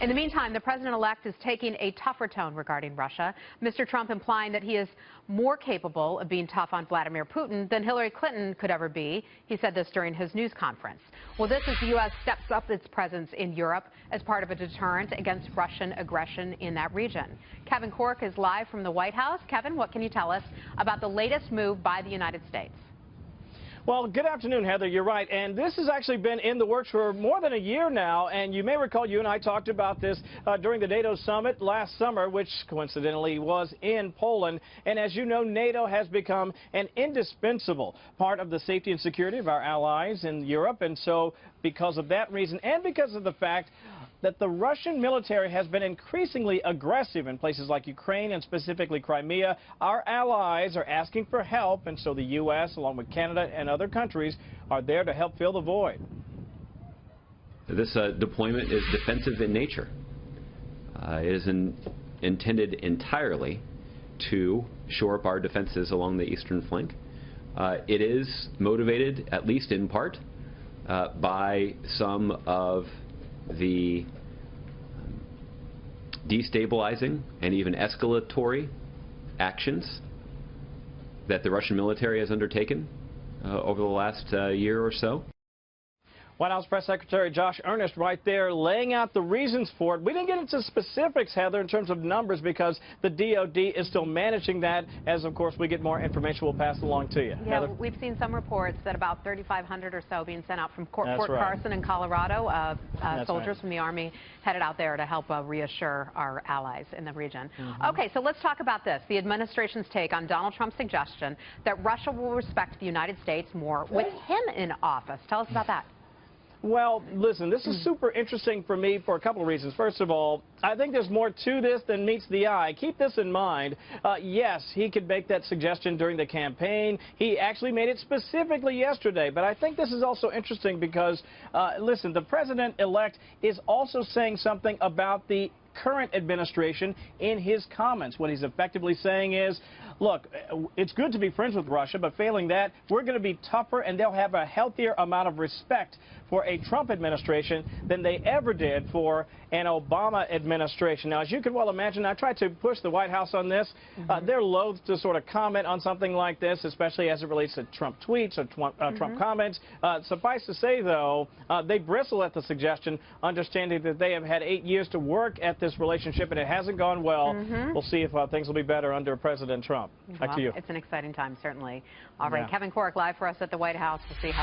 In the meantime, the president-elect is taking a tougher tone regarding Russia. Mr. Trump implying that he is more capable of being tough on Vladimir Putin than Hillary Clinton could ever be. He said this during his news conference. Well, this as the U.S. steps up its presence in Europe as part of a deterrent against Russian aggression in that region. Kevin Corke is live from the White House. Kevin, what can you tell us about the latest move by the United States? Well, good afternoon, Heather. You're right. And this has actually been in the works for more than a year now. And you may recall you and I talked about this during the NATO summit last summer, which coincidentally was in Poland. And as you know, NATO has become an indispensable part of the safety and security of our allies in Europe. And so because of that reason and because of the fact that the Russian military has been increasingly aggressive in places like Ukraine and specifically Crimea, our allies are asking for help, and so the U.S., along with Canada and other countries, are there to help fill the void. This deployment is defensive in nature. It is intended entirely to shore up our defenses along the eastern flank. It is motivated, at least in part, by some of the destabilizing and even escalatory actions that the Russian military has undertaken over the last year or so. White House Press Secretary Josh Earnest right there laying out the reasons for it. We didn't get into specifics, Heather, in terms of numbers because the DOD is still managing that. As, of course, we get more information, we'll pass it along to you. Yeah, Heather? We've seen some reports that about 3,500 or so being sent out from Fort right. Carson in Colorado. Soldiers right. from the Army headed out there to help reassure our allies in the region. Mm-hmm. Okay, so let's talk about this. The administration's take on Donald Trump's suggestion that Russia will respect the United States more with him in office. Tell us about that. Well, listen, this is super interesting for me for a couple of reasons. First of all, I think there's more to this than meets the eye. Keep this in mind. Yes, he could make that suggestion during the campaign. He actually made it specifically yesterday. But I think this is also interesting because, listen, the president-elect is also saying something about the current administration in his comments. What he's effectively saying is, look, it's good to be friends with Russia, but failing that, we're going to be tougher and they'll have a healthier amount of respect for a Trump administration than they ever did for an Obama administration. Now, as you can well imagine, I tried to push the White House on this. They're loath to sort of comment on something like this, especially as it relates to Trump tweets or Trump comments. Suffice to say, though, they bristle at the suggestion, understanding that they have had 8 years to work at this relationship and it hasn't gone well. We'll see if things will be better under President Trump. Back to you. It's an exciting time, certainly. All right, Kevin Corke live for us at the White House. We'll see how